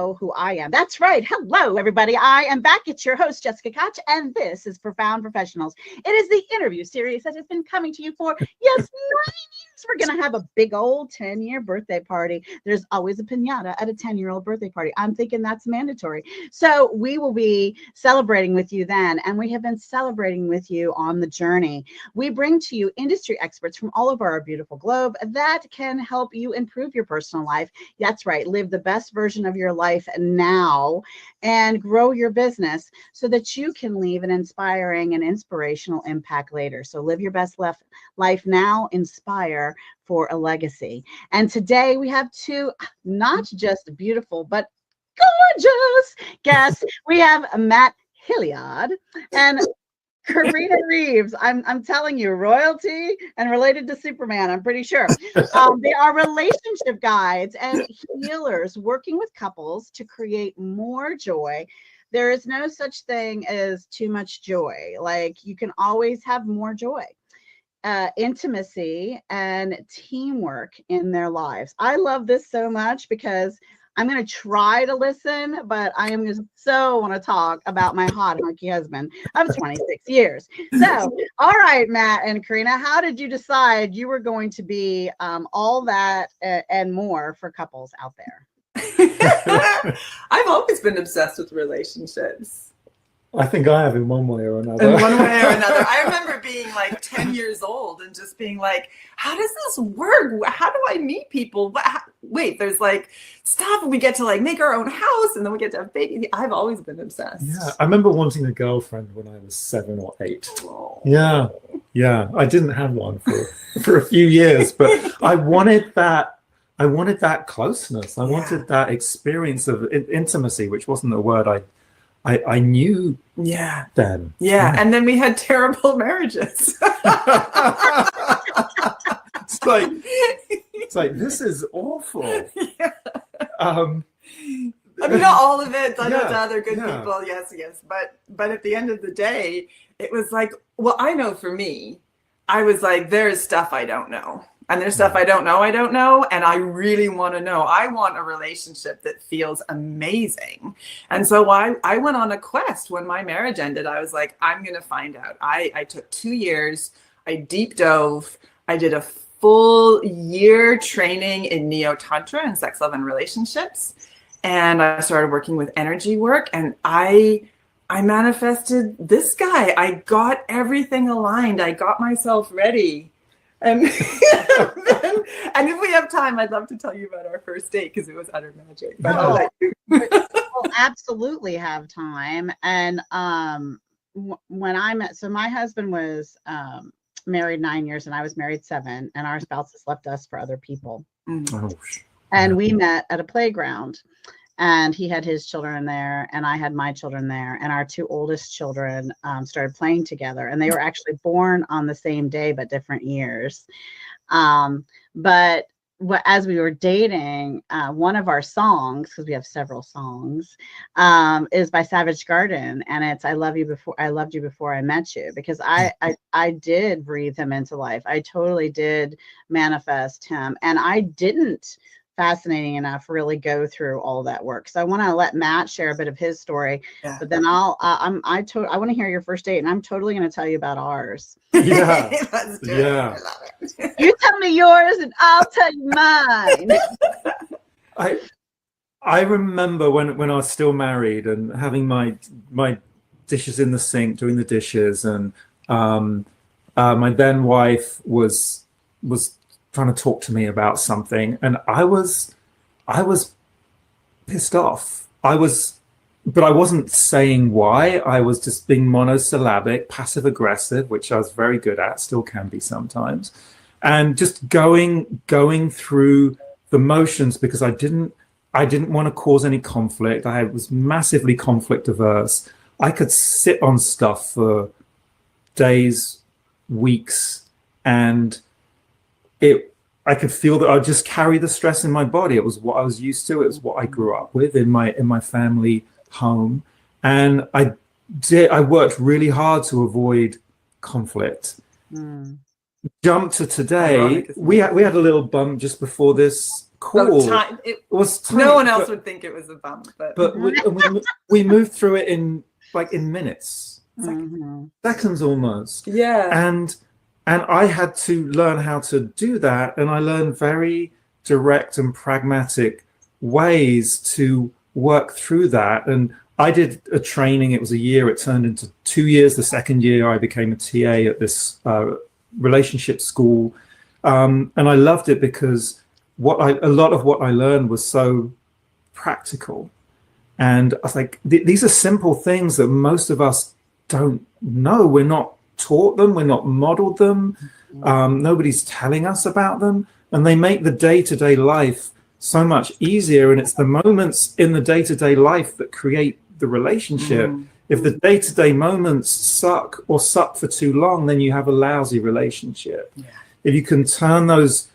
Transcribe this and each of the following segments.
know who I am. That's right. Hello, everybody. I am back. It's your host, Jessica Koch, and this is Profound Professionals. It is the interview series that has been coming to you for, 9 years. We're going to have a big old 10-year birthday party. There's always a piñata at a 10-year-old birthday party. I'm thinking that's mandatory. So we will be celebrating with you then, and we have been celebrating with you on the journey. We bring to you industry experts from all over our beautiful globe that can help you improve your personal life. That's right. Live the best version of your life now and grow your business so that you can leave an inspiring and inspirational impact later. So live your best life now, inspire for a legacy. And today we have two, not just beautiful, but gorgeous guests. We have Matt Hilliard and Carina Reeves. I'm telling you, royalty and related to Superman, I'm pretty sure. They are relationship guides and healers working with couples to create more joy. There is no such thing as too much joy. Like, you can always have more joy. Intimacy and teamwork in their lives. I love this so much because I'm going to try to listen, but I am just so want to talk about my hot hunky husband of 26 years. So, all right, Matt and Carina, how did you decide you were going to be all that and more for couples out there? I've always been obsessed with relationships. I think I have in one way or another. In one way or another. I remember being like 10 years old and just being like, how does this work? How do I meet people? Wait, there's like stuff, and we get to like make our own house, and then we get to have babies. I've always been obsessed. Yeah, I remember wanting a girlfriend when I was 7 or 8. Oh. Yeah. I didn't have one for a few years, but I wanted that closeness. I wanted that experience of intimacy, which wasn't a word I knew then. Yeah, and then we had terrible marriages. It's like this is awful. Yeah. I mean, not all of it. I know to other good people, yes. But at the end of the day, it was like, well, I know for me, I was like, there's stuff I don't know. And there's stuff I don't know, and I really want to know. I want a relationship that feels amazing. And so I went on a quest. When my marriage ended, I was like, I'm going to find out. I took 2 years. I deep dove. I did a full year training in Neo-Tantra and sex, love, and relationships. And I started working with energy work, and I manifested this guy. I got everything aligned. I got myself ready. And if we have time, I'd love to tell you about our first date because it was utter magic. We'll absolutely have time. And when I met, so my husband was married 9 years and I was married 7, and our spouses left us for other people. And we met at a playground, and he had his children there and I had my children there, and our 2 oldest children started playing together, and they were actually born on the same day but different years. But as we were dating, one of our songs, because we have several songs, is by Savage Garden, and it's I loved you before I met you, because I did breathe him into life. I totally did manifest him, and I didn't, fascinating enough, really go through all that work. So I want to let Matt share a bit of his story, but then I want to hear your first date, and I'm totally going to tell you about ours. Yeah. Let's do Yeah. it. I love it. You tell me yours and I'll tell you mine. I remember when I was still married and having my dishes in the sink, doing the dishes, and my then wife was trying to talk to me about something, and I was pissed off. But I wasn't saying why. I was just being monosyllabic, passive aggressive, which I was very good at, still can be sometimes, and just going through the motions because I didn't want to cause any conflict. I was massively conflict averse. I could sit on stuff for days, weeks, and I could feel that I would just carry the stress in my body. It was what I was used to. It was what I grew up with in my family home. And I worked really hard to avoid conflict. Jump to today. We had a little bump just before this cool. It was tiny, no one else would think it was a bump, but we moved through it in minutes, seconds almost. Yeah. And I had to learn how to do that, and I learned very direct and pragmatic ways to work through that. And I did a training. It was a year. It turned into 2 years. The second year, I became a TA at this relationship school, and I loved it because a lot of what I learned was so practical. And I was like, these are simple things that most of us don't know. We're not taught them. We're not modeled them. Nobody's telling us about them. And they make the day-to-day life so much easier. And it's the moments in the day-to-day life that create the relationship. If the day-to-day moments suck for too long, then you have a lousy relationship. Yeah. If you can turn those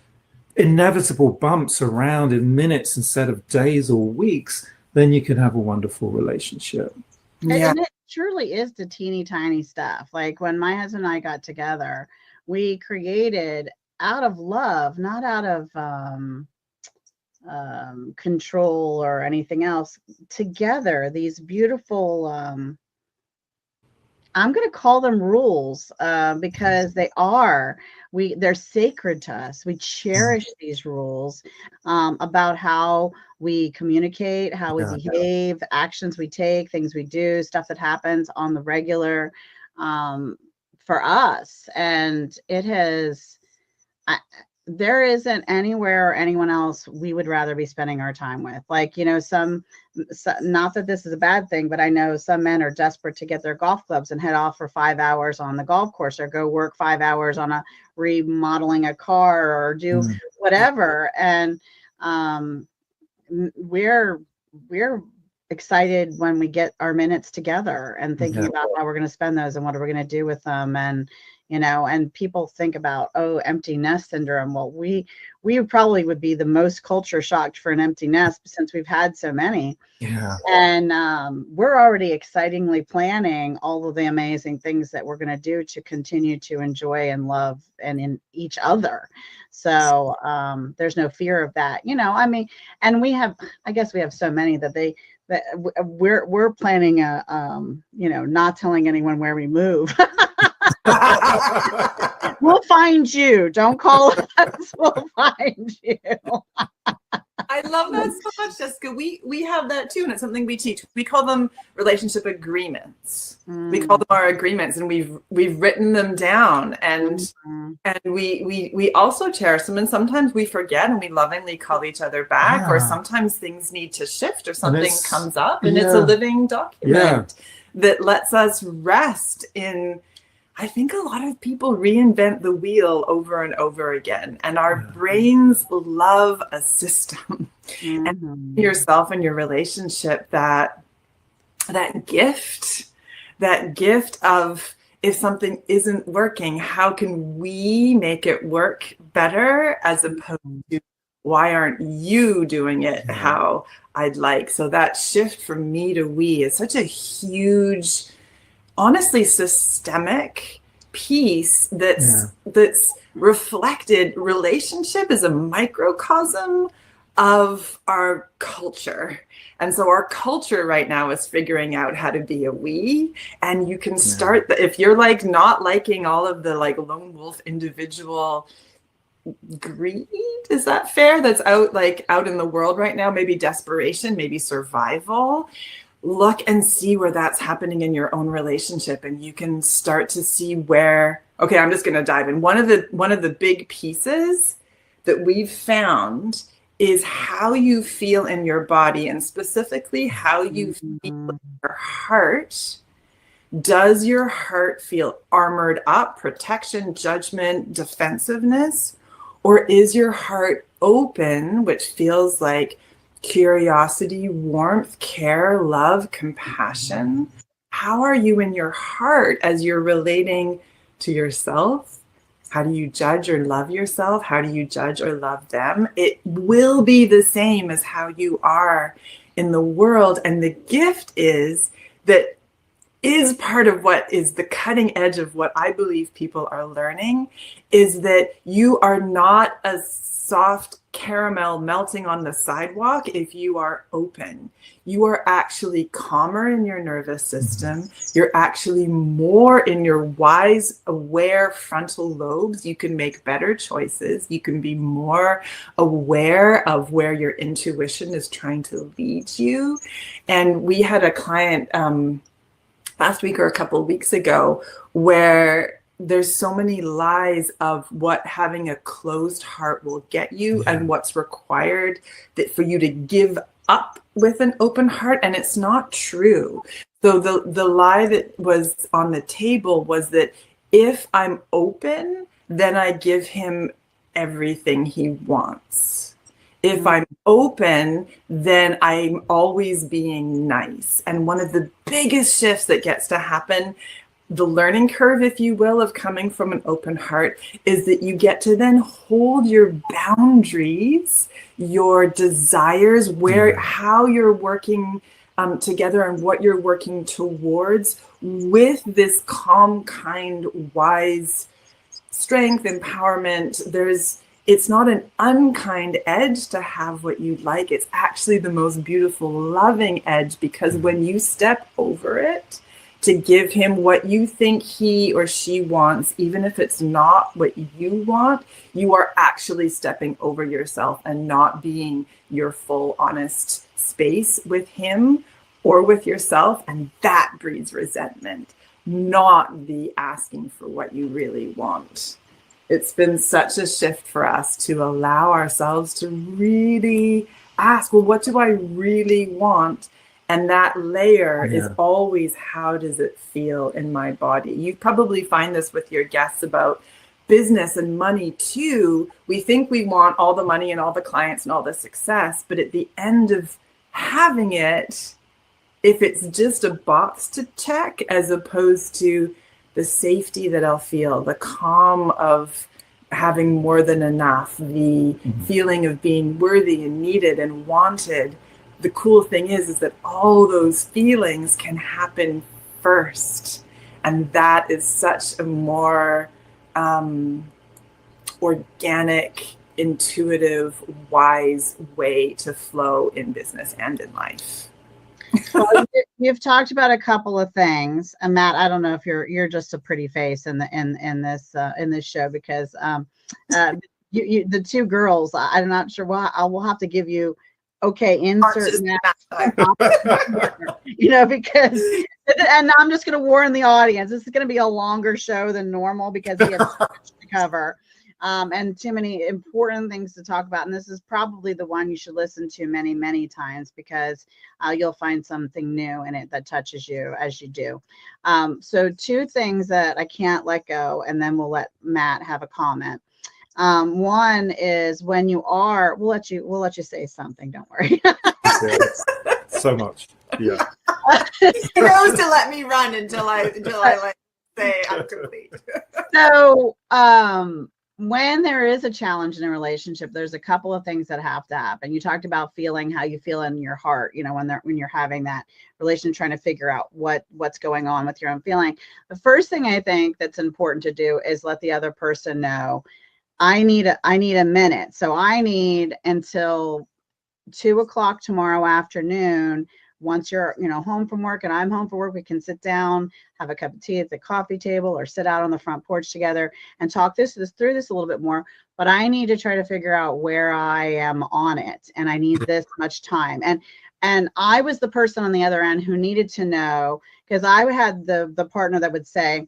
inevitable bumps around in minutes instead of days or weeks, then you can have a wonderful relationship. Yeah. And it truly is the teeny tiny stuff. Like when my husband and I got together, we created out of love, not out of control or anything else, together these beautiful I'm going to call them rules because they're sacred to us. We cherish these rules about how we communicate, how we behave, actions we take, things we do, stuff that happens on the regular for us. And it has, there isn't anywhere or anyone else we would rather be spending our time with. Like, you know, not that this is a bad thing, but I know some men are desperate to get their golf clubs and head off for 5 hours on the golf course, or go work 5 hours on remodeling a car, or do whatever. And we're excited when we get our minutes together and thinking about how we're going to spend those and what are we going to do with them. And you know, and people think about, empty nest syndrome. Well, we probably would be the most culture shocked for an empty nest since we've had so many. Yeah. And we're already excitingly planning all of the amazing things that we're going to do to continue to enjoy and love and in each other. So there's no fear of that, you know. I mean, and I guess we have so many that we're planning not telling anyone where we move. We'll find you. Don't call us. We'll find you. I love that so much, Jessica. We have that too, and it's something we teach. We call them relationship agreements. We call them our agreements, and we've written them down, and we also cherish them. And sometimes we forget, and we lovingly call each other back. Or sometimes things need to shift, or something comes up, and it's a living document that lets us rest in. I think a lot of people reinvent the wheel over and over again, and our brains love a system. And yourself and your relationship, that gift of, if something isn't working, how can we make it work better, as opposed to why aren't you doing it how I'd like. So that shift from me to we is such a huge, honestly, systemic piece that's reflected. Relationship is a microcosm of our culture. And so our culture right now is figuring out how to be a we. And you can start, if you're like not liking all of the like lone wolf individual greed, is that fair? That's out in the world right now, maybe desperation, maybe survival. Look and see where that's happening in your own relationship, and you can start to see where, okay, I'm just going to dive in. One of the big pieces that we've found is how you feel in your body, and specifically how you feel in your heart. Does your heart feel armored up, protection, judgment, defensiveness? Or is your heart open, which feels like curiosity, warmth, care, love, compassion? How are you in your heart as you're relating to yourself? How do you judge or love yourself? How do you judge or love them? It will be the same as how you are in the world. And the gift is that is part of what is the cutting edge of what I believe people are learning, is that you are not a soft caramel melting on the sidewalk if you are open. You are actually calmer in your nervous system. You're actually more in your wise, aware frontal lobes. You can make better choices. You can be more aware of where your intuition is trying to lead you. And we had a client last week or a couple of weeks ago where there's so many lies of what having a closed heart will get you and what's required that for you to give up with an open heart, and it's not true. So the lie that was on the table was that if I'm open, then I give him everything he wants. If I'm open, then I'm always being nice. And one of the biggest shifts that gets to happen, the learning curve, if you will, of coming from an open heart, is that you get to then hold your boundaries, your desires, where, how you're working together and what you're working towards with this calm, kind, wise strength, empowerment. It's not an unkind edge to have what you like. It's actually the most beautiful, loving edge, because when you step over it, to give him what you think he or she wants, even if it's not what you want, you are actually stepping over yourself and not being your full, honest space with him or with yourself. And that breeds resentment, not the asking for what you really want. It's been such a shift for us to allow ourselves to really ask, well, what do I really want? And that layer is always, how does it feel in my body? You probably find this with your guests about business and money too. We think we want all the money and all the clients and all the success, but at the end of having it, if it's just a box to check, as opposed to the safety that I'll feel, the calm of having more than enough, the feeling of being worthy and needed and wanted, the cool thing is that all those feelings can happen first. And that is such a more organic, intuitive, wise way to flow in business and in life. Well, you've talked about a couple of things, and Matt, I don't know if you're just a pretty face in this show, because the two girls, I'm not sure why. I will have to give you insert because, and I'm just going to warn the audience, this is going to be a longer show than normal because we have so much to cover. And too many important things to talk about. And this is probably the one you should listen to many, many times, because you'll find something new in it that touches you as you do. So two things that I can't let go, and then we'll let Matt have a comment. One is when you are, we'll let you say something. Don't worry. So much. Yeah. He knows to let me run until I like say I'm complete. So, when there is a challenge in a relationship, there's a couple of things that have to happen. You talked about feeling how you feel in your heart, when you're having that relationship, trying to figure out what's going on with your own feeling. The first thing I think that's important to do is let the other person know, I need a minute. So I need until 2:00 tomorrow afternoon. Once you're, home from work and I'm home from work, we can sit down, have a cup of tea at the coffee table, or sit out on the front porch together and talk through this a little bit more. But I need to try to figure out where I am on it, and I need this much time. And I was the person on the other end who needed to know, because I had the partner that would say,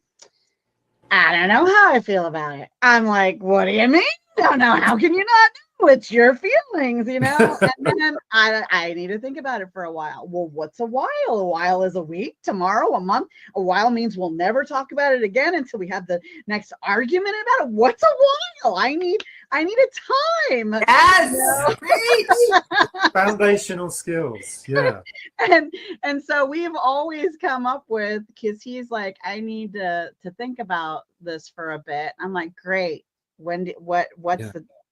I don't know how I feel about it. I'm like, what do you mean? Don't know. How can you not know? It's your feelings, And then I need to think about it for a while. Well, what's a while? A while is a week, tomorrow, a month. A while means we'll never talk about it again until we have the next argument about it. What's a while? I need a time. Yes. Foundational skills. Yeah. And so we've always come up with, because he's like, I need to think about this for a bit. I'm like, great.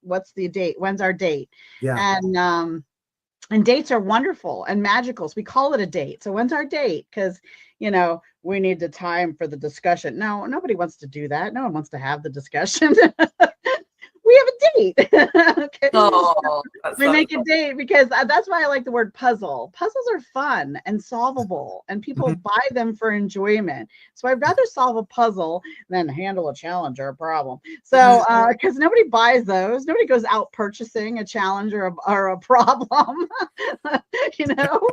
What's the date? When's our date? Yeah. And dates are wonderful and magical. So we call it a date. So when's our date? Because, we need the time for the discussion. No, nobody wants to do that. No one wants to have the discussion. We have a date. Okay. Oh, We make a date because that's why I like the word puzzle. Puzzles are fun and solvable, and people buy them for enjoyment. So I'd rather solve a puzzle than handle a challenge or a problem. So because nobody buys those, nobody goes out purchasing a challenge or a problem. You know,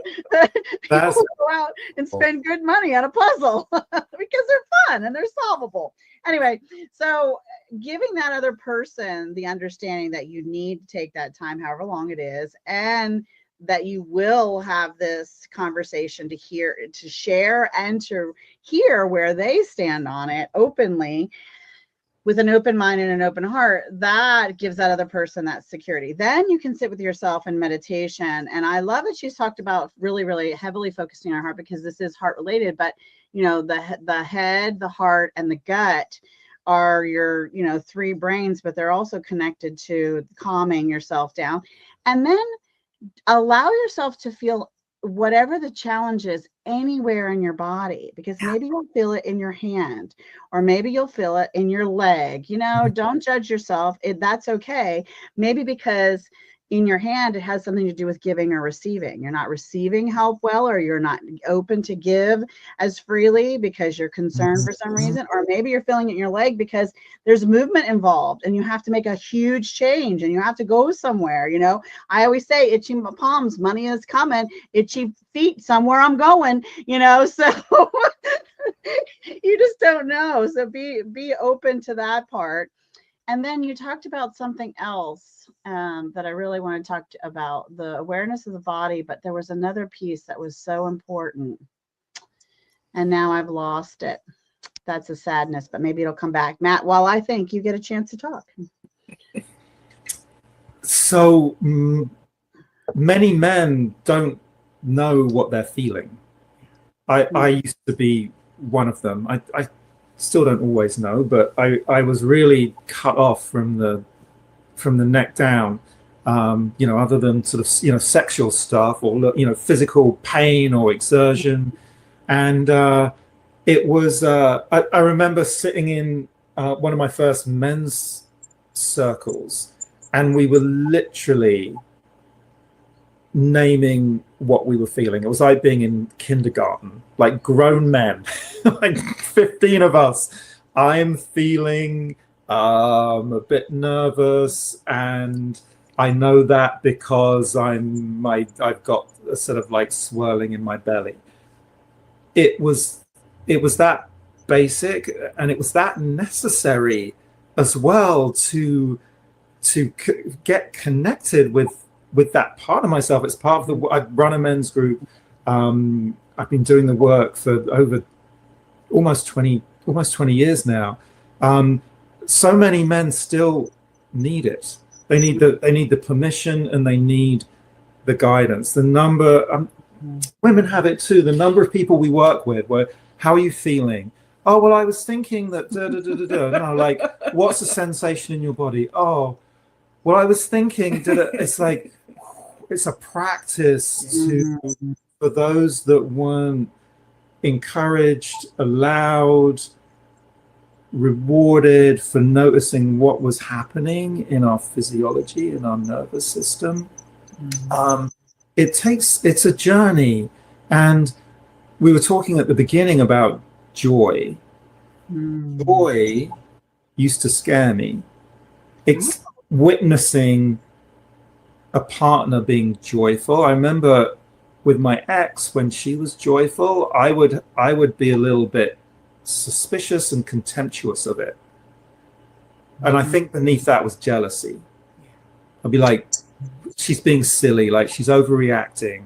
people go out and spend good money on a puzzle because they're fun and they're solvable. Anyway, so giving that other person the understanding that you need to take that time, however long it is, and that you will have this conversation to hear, to share, and to hear where they stand on it openly, with an open mind and an open heart, that gives that other person that security. Then you can sit with yourself in meditation. And I love that she's talked about really, really heavily focusing on heart, because this is heart related. But, you know, the head, the heart, and the gut are your, you know, three brains, but they're also connected to calming yourself down. And then allow yourself to feel whatever the challenge is anywhere in your body, because maybe you'll feel it in your hand, or maybe you'll feel it in your leg. You know, don't judge yourself. That's okay. Maybe because in your hand, it has something to do with giving or receiving. You're not receiving help well, or you're not open to give as freely because you're concerned for some reason. Or maybe you're feeling it in your leg because there's movement involved and you have to make a huge change and you have to go somewhere. You know, I always say itchy palms, money is coming, itchy feet, somewhere I'm going, you know, so you just don't know. So be open to that part. And then you talked about something else that I really want to talk about, the awareness of the body, but there was another piece that was so important. And now I've lost it. That's a sadness, but maybe it'll come back. Matt, while I think, you get a chance to talk. So many men don't know what they're feeling. I used to be one of them. I still don't always know, but I was really cut off from the neck down, you know, other than sort of, you know, sexual stuff or, you know, physical pain or exertion. And it was, I remember sitting in one of my first men's circles, and we were literally naming what we were feeling. It was like being in kindergarten, like grown men, like 15 of us. I'm feeling a bit nervous, and I know that because I've got a sort of like swirling in my belly. It was that basic, and it was that necessary as well to get connected with that part of myself. It's part of I run a men's group. I've been doing the work for over almost 20 years now. So many men still need it. They need the permission, and they need the guidance. The number women have it too. The number of people we work with, where, how are you feeling? Oh, well, I was thinking that no, like, what's the sensation in your body? Oh, well, I was thinking it's like, it's a practice for those that weren't encouraged, allowed, rewarded for noticing what was happening in our physiology, in our nervous system. It's a journey. And we were talking at the beginning about joy. Joy used to scare me. It's witnessing a partner being joyful. I remember with my ex, when she was joyful, I would be a little bit suspicious and contemptuous of it. And I think beneath that was jealousy. I'd be like, she's being silly, like she's overreacting.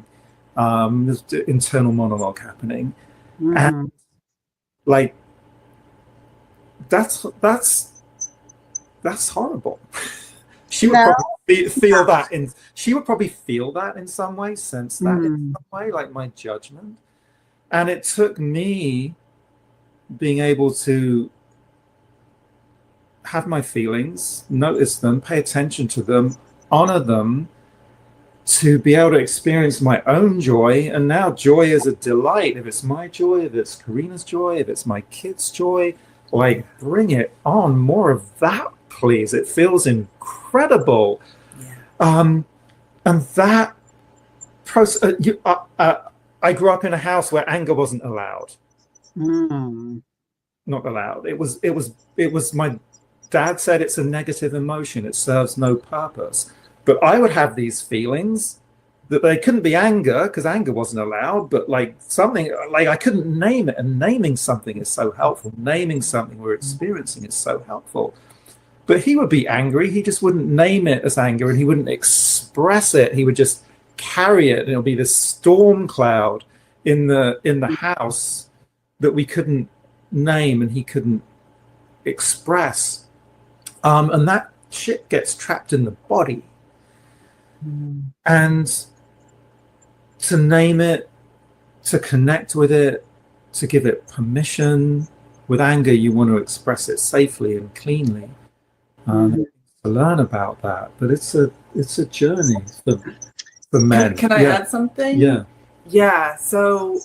There's internal monologue happening. And like, that's horrible. She would probably feel that she would probably feel that in some way, sense that in some way, like my judgment. And it took me being able to have my feelings, notice them, pay attention to them, honor them, to be able to experience my own joy. And now joy is a delight. If it's my joy, if it's Carina's joy, if it's my kids' joy, like, bring it on, more of that please. It feels incredible. Yeah. And that process, I grew up in a house where anger wasn't allowed. Not allowed. It was my dad said it's a negative emotion. It serves no purpose. But I would have these feelings that they couldn't be anger because anger wasn't allowed, but like something like I couldn't name it. And naming something is so helpful. Naming something we're experiencing is so helpful. But he would be angry. He just wouldn't name it as anger and he wouldn't express it. He would just carry it. And it'll be this storm cloud in the house that we couldn't name and he couldn't express. And that shit gets trapped in the body. And to name it, to connect with it, to give it permission. With anger, you want to express it safely and cleanly. To learn about that, but it's a journey for men. Can I add something? Yeah. So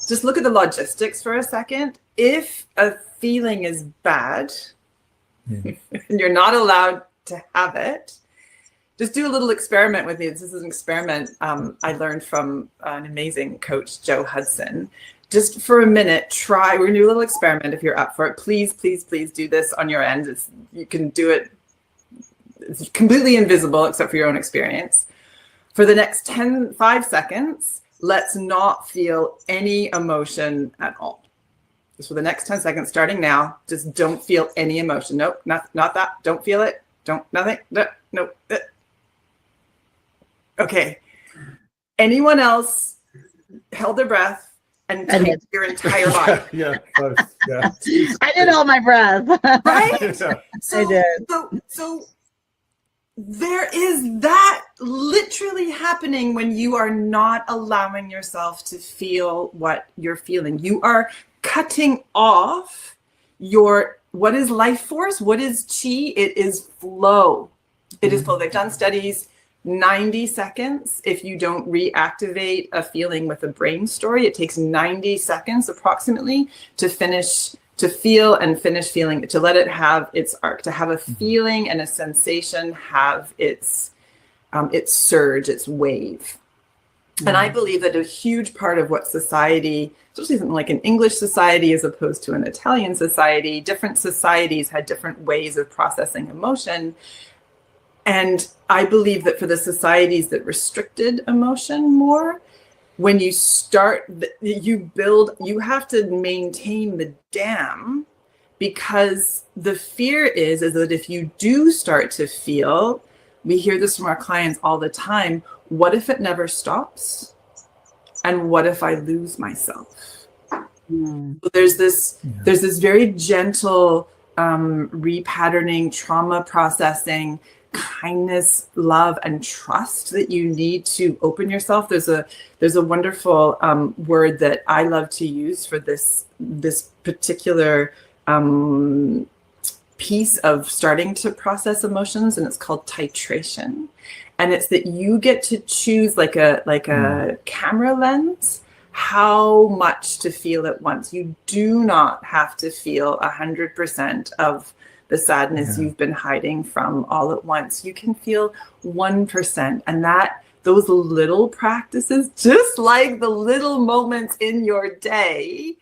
just look at the logistics for a second. If a feeling is bad and you're not allowed to have it, just do a little experiment with me. This is an experiment I learned from an amazing coach, Joe Hudson. Just for a minute, we're gonna do a little experiment if you're up for it. Please, please, please do this on your end. You can do it. It's completely invisible except for your own experience. For the next 5 seconds, let's not feel any emotion at all. Just for the next 10 seconds, starting now, just don't feel any emotion. Nope, not that. Don't feel it. Nothing. Nope. Okay. Anyone else held their breath and take your entire body? Yeah. I did hold my breath. Right? I did. So there is that literally happening when you are not allowing yourself to feel what you're feeling. You are cutting off what is life force? What is chi? It is flow. It is flow. They've done studies, 90 seconds. If you don't reactivate a feeling with a brain story, it takes 90 seconds approximately to feel and finish feeling, to let it have its arc, to have a feeling and a sensation have its surge, its wave. And I believe that a huge part of what society, especially something like an English society as opposed to an Italian society, different societies had different ways of processing emotion. And I believe that for the societies that restricted emotion more, when you start, you have to maintain the dam, because the fear is that if you do start to feel, we hear this from our clients all the time, what if it never stops? And what if I lose myself? So there's this very gentle repatterning, trauma processing, kindness, love, and trust that you need to open yourself. There's a wonderful word that I love to use for this particular piece of starting to process emotions, and it's called titration. And it's that you get to choose like a camera lens how much to feel at once. You do not have to feel 100% of the sadness you've been hiding from all at once. You can feel 1%, and those little practices, just like the little moments in your day,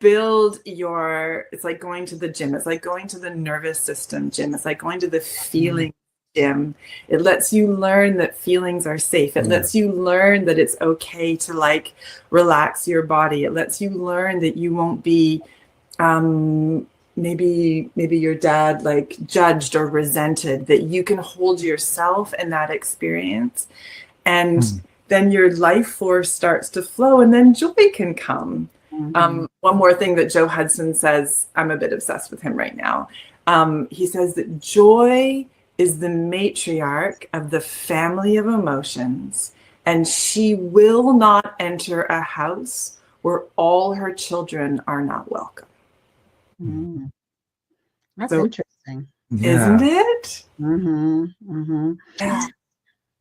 it's like going to the gym. It's like going to the nervous system gym. It's like going to the feeling gym. It lets you learn that feelings are safe. It lets you learn that it's okay to like relax your body. It lets you learn that you won't be maybe your dad like judged or resented, that you can hold yourself in that experience, and then your life force starts to flow, and then joy can come. One more thing that Joe Hudson says, I'm a bit obsessed with him right now. He says that joy is the matriarch of the family of emotions, and she will not enter a house where all her children are not welcome. That's interesting. Isn't it? Yeah.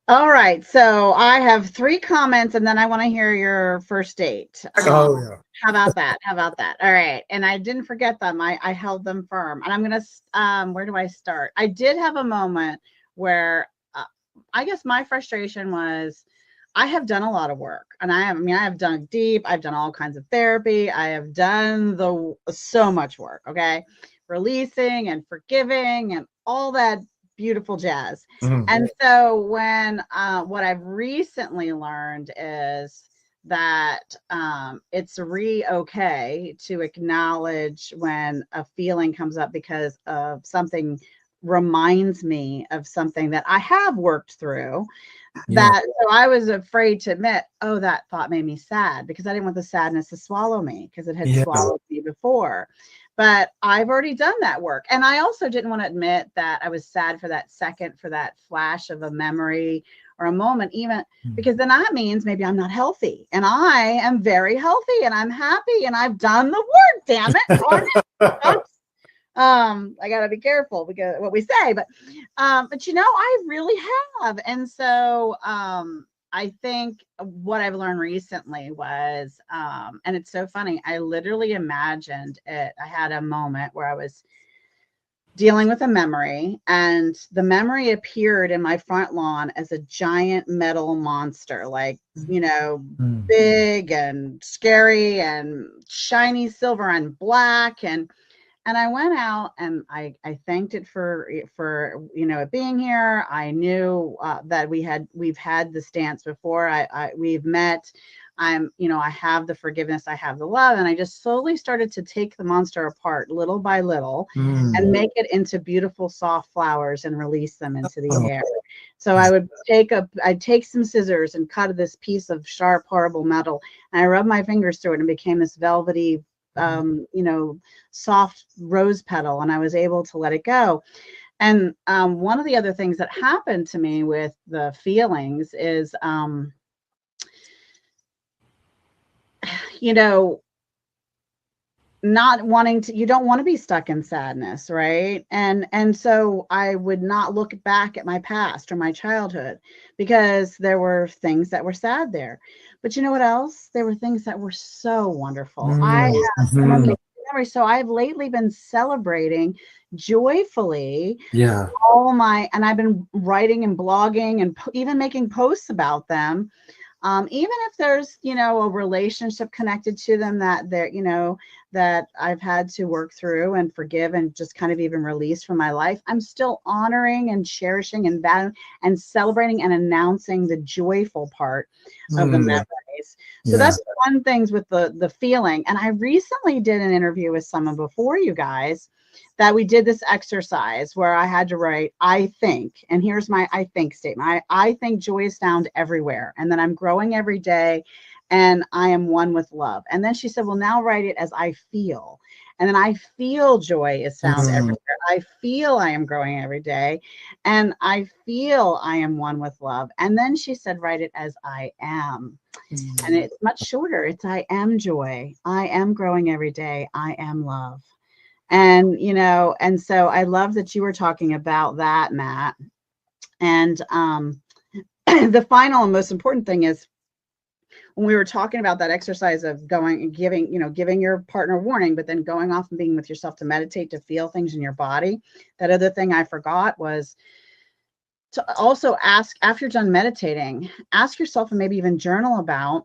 All right. So I have 3 comments, and then I want to hear your first date. Oh yeah. How about that? How about that? All right. And I didn't forget them. I held them firm. And I'm going to, where do I start? I did have a moment where I guess my frustration was I have done a lot of work, and I have done deep. I've done all kinds of therapy. I have done so much work. Okay. Releasing and forgiving and all that beautiful jazz. Mhm. And so when what I've recently learned is that it's okay to acknowledge when a feeling comes up because of something reminds me of something that I have worked through. Yeah. So I was afraid to admit, oh, that thought made me sad, because I didn't want the sadness to swallow me, because it had Yeah. swallowed me before. But I've already done that work. And I also didn't want to admit that I was sad for that second, for that flash of a memory or a moment, even because then that means maybe I'm not healthy. And I am very healthy and I'm happy and I've done the work, damn it. I gotta be careful because what we say, but I really have. And so I think what I've learned recently was, and it's so funny, I literally imagined it. I had a moment where I was dealing with a memory, and the memory appeared in my front lawn as a giant metal monster, like, big and scary and shiny silver and black. And I went out and I thanked it for it being here. I knew that we've had this dance before. We've met. I have the forgiveness, I have the love, and I just slowly started to take the monster apart little by little and make it into beautiful soft flowers and release them into the air. So I'd take some scissors and cut this piece of sharp, horrible metal, and I rubbed my fingers through it and it became this velvety, soft rose petal, and I was able to let it go. And one of the other things that happened to me with the feelings is, not wanting to, you don't want to be stuck in sadness, right? And so I would not look back at my past or my childhood, because there were things that were sad there. But you know what else? There were things that were so wonderful. I have some amazing memories. So I've lately been celebrating joyfully Yeah. and I've been writing and blogging and even making posts about them. Even if there's, a relationship connected to them that I've had to work through and forgive and just kind of even release from my life, I'm still honoring and cherishing and celebrating and announcing the joyful part of the memories. So that's one thing with the feeling. And I recently did an interview with someone before you guys that we did this exercise where I had to write, I think, and here's my I think statement. I think joy is found everywhere, and then I'm growing every day, and I am one with love. And then she said, well, now write it as I feel. And then I feel joy is found everywhere. I feel I am growing every day, and I feel I am one with love. And then she said, write it as I am. And it's much shorter. It's I am joy. I am growing every day. I am love. And and so I love that you were talking about that, Matt. And the final and most important thing is, when we were talking about that exercise of going and giving your partner warning, but then going off and being with yourself to meditate, to feel things in your body. That other thing I forgot was to also ask, after you're done meditating, ask yourself, and maybe even journal about,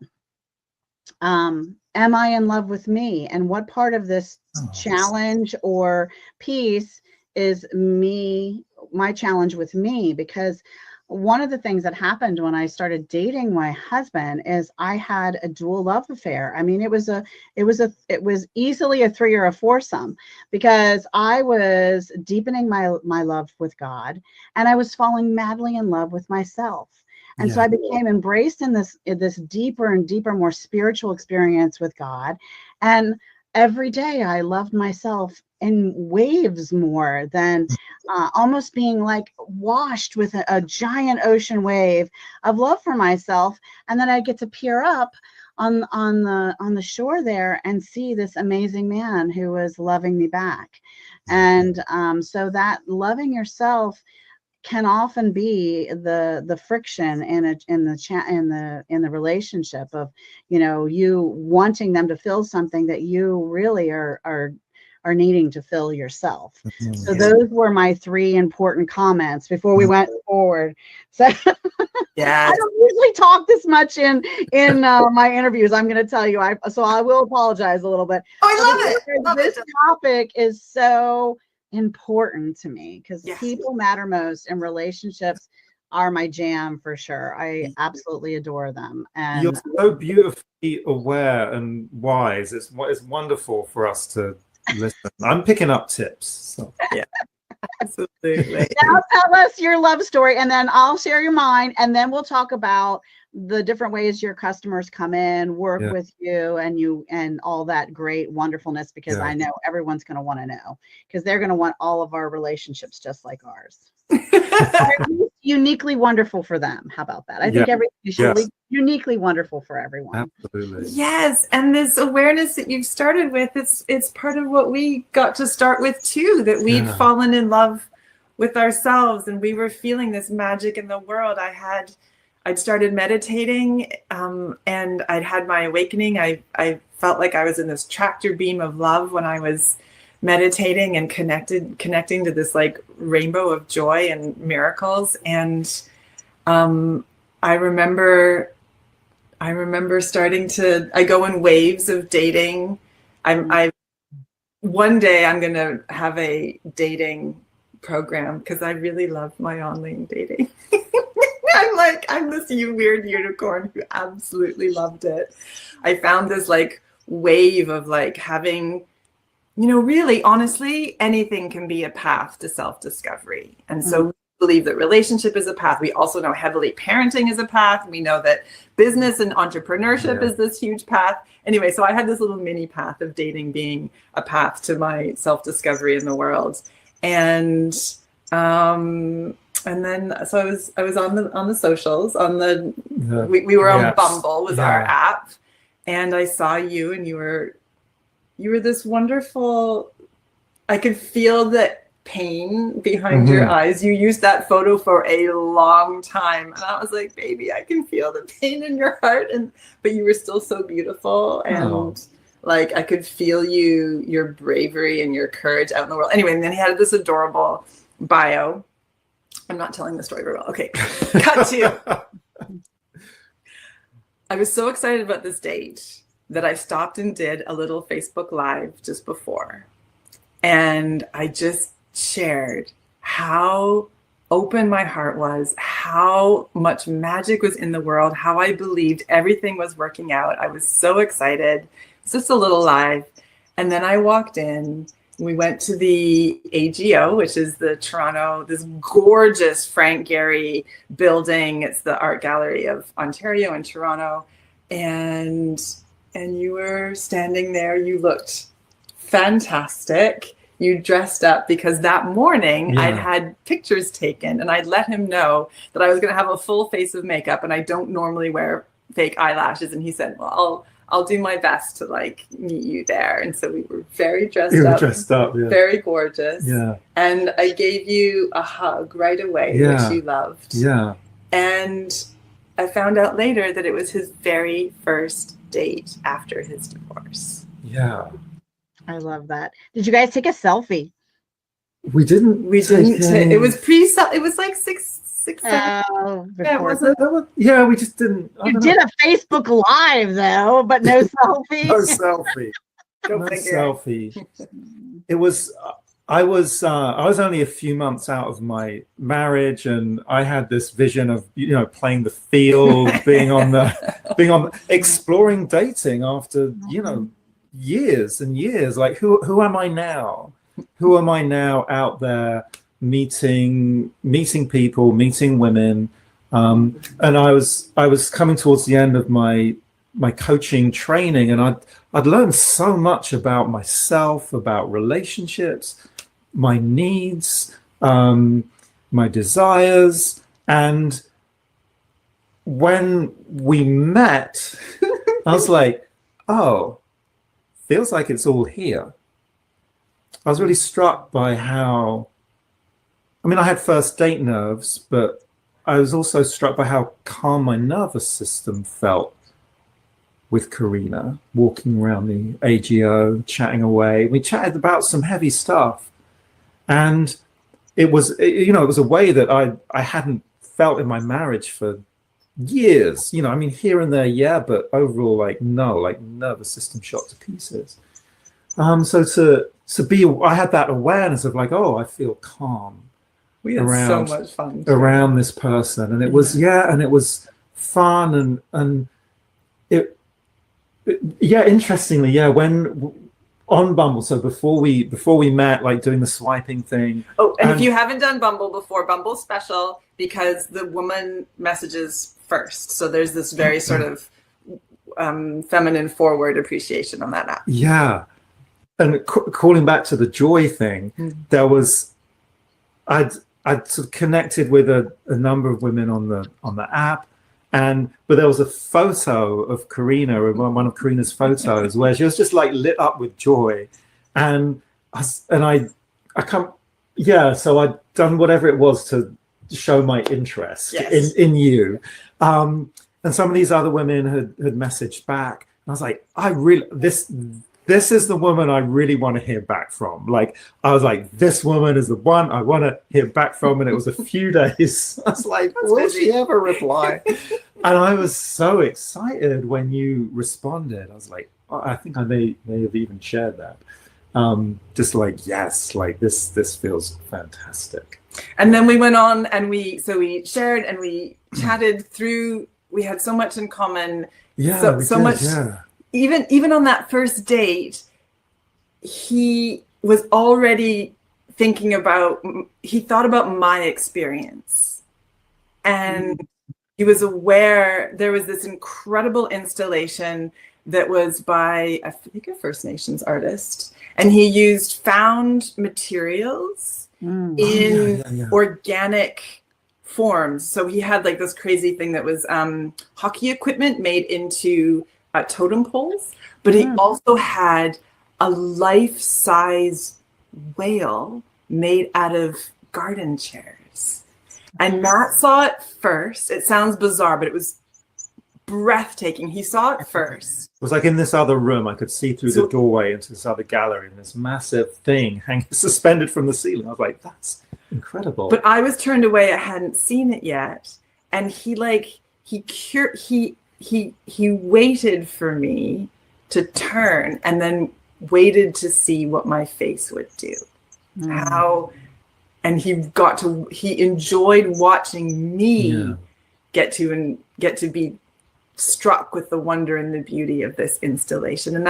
am I in love with me? And what part of this challenge or piece is my challenge with me? Because one of the things that happened when I started dating my husband is I had a dual love affair. I mean, it was easily a 3 or a foursome, because I was deepening my love with God, and I was falling madly in love with myself. And so I became embraced in this deeper and deeper, more spiritual experience with God. And every day I loved myself in waves more than almost being like washed with a giant ocean wave of love for myself. And then I get to peer up on the shore there and see this amazing man who was loving me back. And so that loving yourself can often be the friction in the relationship of, you wanting them to feel something that you really are needing to fill yourself. So those were my 3 important comments before we went forward. So yeah, I don't usually talk this much in my interviews. I'm going to tell you, so I will apologize a little bit. Oh, I love it. This topic is so important to me because Yes. people matter most, and relationships are my jam for sure. I absolutely adore them. And you're so beautifully aware and wise. It's wonderful for us to listen. I'm picking up tips. So. Yeah. Absolutely. Now tell us your love story, and then I'll share your mine, and then we'll talk about the different ways your customers come in, work with you, and all that great wonderfulness, because I know everyone's going to want to know, because they're going to want all of our relationships just like ours. Uniquely wonderful for them. How about that? I think everything should be uniquely wonderful for everyone. Absolutely. Yes, and this awareness that you've started with, it's part of what we got to start with too, that we'd fallen in love with ourselves, and we were feeling this magic in the world. I'd started meditating, and I'd had my awakening. I felt like I was in this tractor beam of love when I was meditating and connecting to this like rainbow of joy and miracles. And I remember starting to, I go in waves of dating. One day I'm going to have a dating program, because I really love my online dating. I'm this weird unicorn who absolutely loved it. I found this like wave of like having, really, honestly, anything can be a path to self-discovery. And so we believe that relationship is a path. We also know heavily parenting is a path. We know that business and entrepreneurship is this huge path. Anyway, so I had this little mini path of dating being a path to my self-discovery in the world. And then so I was on the socials, on the we were on Bumble was our app, and I saw you, and you were this wonderful, I could feel the pain behind your eyes. You used that photo for a long time, and I was like, baby, I can feel the pain in your heart, but you were still so beautiful, and like I could feel your bravery and your courage out in the world. Anyway, and then he had this adorable bio. I'm not telling the story very well. Okay, cut to. I was so excited about this date that I stopped and did a little Facebook Live just before. And I just shared how open my heart was, how much magic was in the world, how I believed everything was working out. I was so excited. It's just a little live. And then I walked in. We went to the AGO, which is the Toronto, this gorgeous Frank Gehry building. It's the Art Gallery of Ontario in Toronto. And you were standing there. You looked fantastic. You dressed up because that morning I'd had pictures taken, and I'd let him know that I was going to have a full face of makeup, and I don't normally wear fake eyelashes. And he said, well, I'll do my best to like meet you there. And so we were very dressed up, very gorgeous. Yeah. And I gave you a hug right away, which you loved. Yeah. And I found out later that it was his very first date after his divorce. Yeah. I love that. Did you guys take a selfie? We didn't. It was it was like six. Yeah, we just didn't. You did a Facebook Live though, but no selfie. No selfie. No selfie. It was. I was only a few months out of my marriage, and I had this vision of playing the field, being on exploring dating after years and years. Like who am I now? Who am I now out there? Meeting people, meeting women, and I was coming towards the end of my coaching training, and I'd learned so much about myself, about relationships, my needs, my desires, and when we met, I was like, oh, feels like it's all here. I was really struck by how I mean, I had first date nerves, but I was also struck by how calm my nervous system felt with Carina, walking around the AGO, chatting away. We chatted about some heavy stuff, and it was, you know, it was a way that I hadn't felt in my marriage for years. You know, I mean, here and there, yeah, but overall, like, no, like nervous system shot to pieces. So to be, I had that awareness of like, oh, I feel calm. We had around, so much fun around this person, and it was and it was fun, and it yeah, interestingly, yeah, when on Bumble, so before we met, like doing the swiping thing. Oh, and if you haven't done Bumble before, Bumble's special because the woman messages first, so there's this very sort of feminine forward appreciation on that app. Yeah, and calling back to the joy thing, there was I'd sort of connected with a number of women on the app, but there was a photo of Carina, one of Carina's photos, where she was just like lit up with joy, and I can't, yeah. So I'd done whatever it was to show my interest in you, and some of these other women had messaged back, and I was like, this is the woman I really want to hear back from. Like, I was like, this woman is the one I want to hear back from. And it was a few days. I was like, will she ever reply? And I was so excited when you responded. I was like, oh, I think I may have even shared that. Just like, yes, like this feels fantastic. And then we went on and we shared and we chatted through. We had so much in common. Yeah, so much. Yeah. Even on that first date, he was already he thought about my experience. And he was aware there was this incredible installation that was by, I think, a First Nations artist. And he used found materials in organic forms. So he had like this crazy thing that was hockey equipment made into totem poles, but he also had a life-size whale made out of garden chairs. And Matt saw it first. It sounds bizarre, but it was breathtaking. He saw it first. It was like in this other room. I could see through the doorway into this other gallery, and this massive thing hanging suspended from the ceiling. I was like, that's incredible. But I was turned away. I hadn't seen it yet. And he waited for me to turn and then waited to see what my face would do. And he enjoyed watching me get to be struck with the wonder and the beauty of this installation, and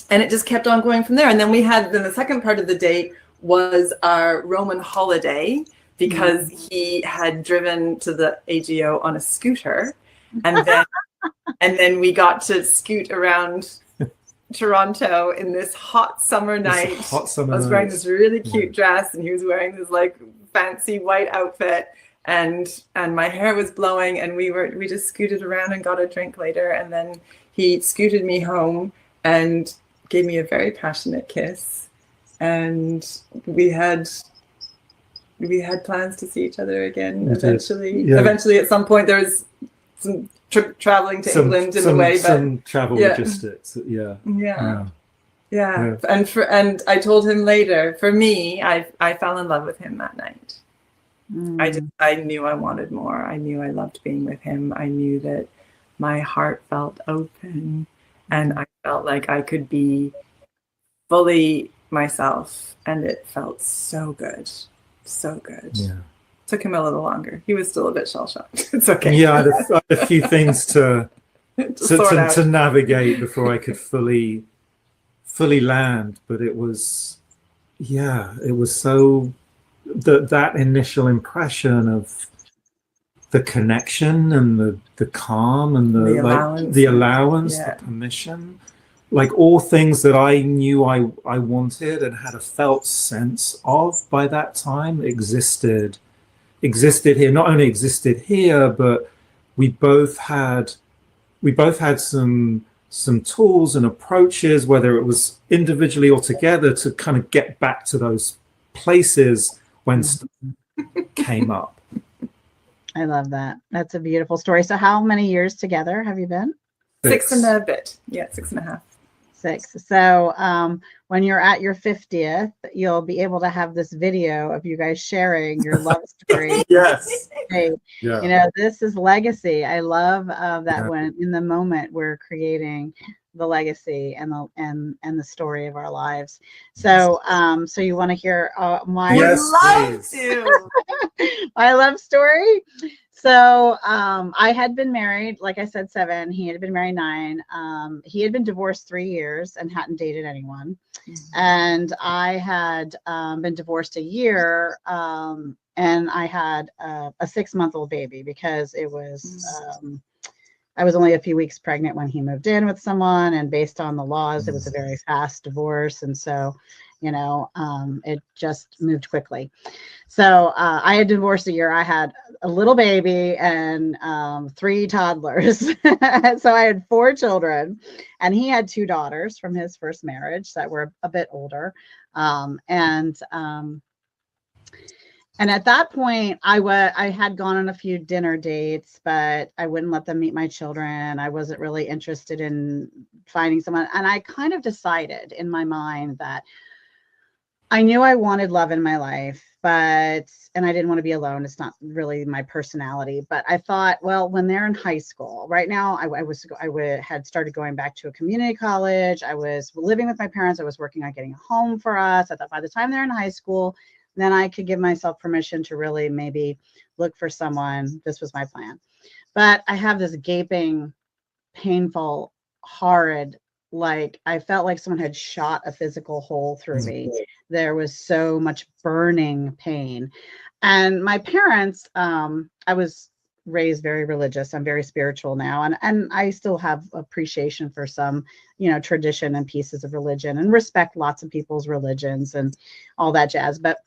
it just kept on going from there. And then the second part of the date was our Roman holiday, because he had driven to the AGO on a scooter, and then we got to scoot around Toronto in this hot summer night. I was wearing this really cute dress, and he was wearing this like fancy white outfit, and my hair was blowing, and we just scooted around and got a drink later, and then he scooted me home and gave me a very passionate kiss, and we had plans to see each other again eventually. Eventually, at some point, there was some traveling to England in a way, but some travel logistics. And I told him later. For me, I fell in love with him that night. I knew I wanted more. I knew I loved being with him. I knew that my heart felt open, and I felt like I could be fully myself, and it felt so good. So good. Yeah. Took him a little longer. He was still a bit shell-shocked. It's okay. Yeah, I had a few things to navigate before I could fully land. But it was so that initial impression of the connection and the calm and the allowance, the permission. Like all things that I knew I wanted and had a felt sense of by that time existed here. Not only existed here, but we both had some tools and approaches, whether it was individually or together, to kind of get back to those places when stuff came up. I love that. That's a beautiful story. So how many years together have you been? 6 and a bit. Yeah, 6.5. 6. So when you're at your 50th, you'll be able to have this video of you guys sharing your love story. Yes. Hey, Yeah. you know, this is legacy. I love that Yeah. when in the moment we're creating the legacy and the story of our lives. So so you want to hear my Yes, love please. to. my love story? So I had been married, like I said, 7. He had been married 9. He had been divorced 3 years and hadn't dated anyone. And I had been divorced a year, and I had a 6-month-old baby because it was I was only a few weeks pregnant when he moved in with someone, and based on the laws, it was a very fast divorce, and so, you know, it just moved quickly. So I had divorced a year. I had a little baby and 3 toddlers. So I had 4 children, and he had 2 daughters from his first marriage that were a bit older. And at that point, I had gone on a few dinner dates, but I wouldn't let them meet my children. I wasn't really interested in finding someone. And I kind of decided in my mind that I knew I wanted love in my life, and I didn't want to be alone. It's not really my personality, but I thought, well, when they're in high school, right now, had started going back to a community college. I was living with my parents. I was working on getting a home for us. I thought by the time they're in high school, then I could give myself permission to really maybe look for someone. This was my plan. But I have this gaping, painful, horrid, like I felt like someone had shot a physical hole through me. There was so much burning pain. And my parents, I was raised very religious. I'm very spiritual now. And I still have appreciation for some, you know, tradition and pieces of religion, and respect lots of people's religions and all that jazz. But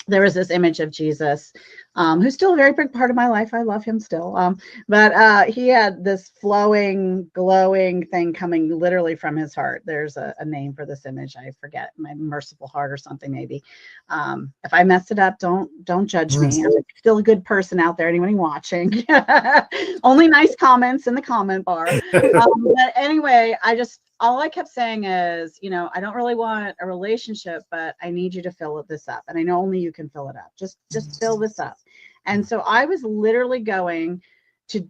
there was this image of Jesus, who's still a very big part of my life. I love him still. But he had this flowing, glowing thing coming literally from his heart. There's a name for this image. I forget, my merciful heart or something, maybe. If I messed it up, don't judge me. I'm still a good person out there, anyone watching. Only nice comments in the comment bar. But anyway, all I kept saying is, you know, I don't really want a relationship, but I need you to fill this up. And I know only you can fill it up. Just fill this up. And so I was literally going to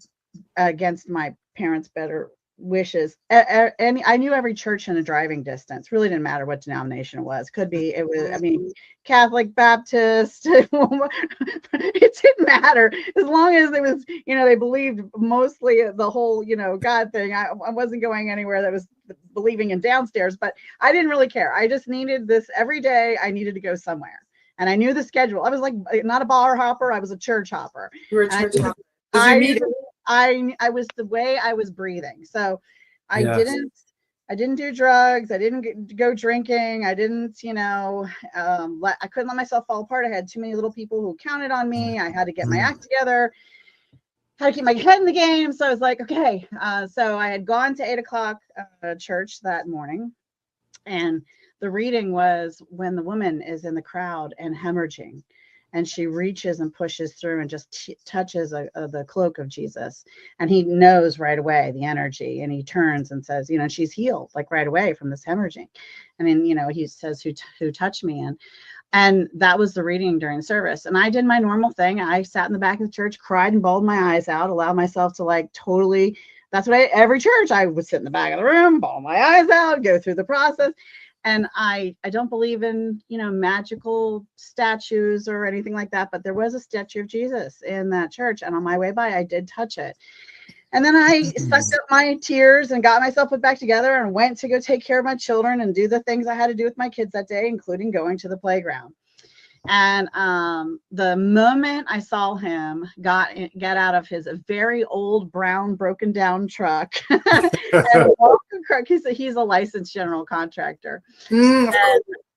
against my parents' better wishes. And I knew every church in a driving distance. Really didn't matter what denomination it was. It was, I mean, Catholic, Baptist, it didn't matter. As long as it was, you know, they believed mostly the whole, you know, God thing. I wasn't going anywhere that was believing in downstairs, but I didn't really care. I just needed this every day. I needed to go somewhere. And I knew the schedule. I was like, not a bar hopper. I was a church hopper. You were a church hopper. I was the way I was breathing. So I didn't do drugs. I didn't go drinking. I didn't, you know, I couldn't let myself fall apart. I had too many little people who counted on me. I had to get my act together, had to keep my head in the game. So I was like, okay. So I had gone to 8:00 church that morning, and the reading was when the woman is in the crowd and hemorrhaging, and she reaches and pushes through and just touches the cloak of Jesus. And he knows right away the energy, and he turns and says, you know, she's healed like right away from this hemorrhaging. And then, you know, he says, who touched me? And that was the reading during service. And I did my normal thing. I sat in the back of the church, cried and bawled my eyes out, allowed myself to like totally, that's what every church, I would sit in the back of the room, bawl my eyes out, go through the process. And I don't believe in, you know, magical statues or anything like that, but there was a statue of Jesus in that church. And on my way by, I did touch it. And then I sucked up my tears and got myself put back together and went to go take care of my children and do the things I had to do with my kids that day, including going to the playground. And the moment I saw him get out of his very old brown broken down truck and walk across, he's a licensed general contractor.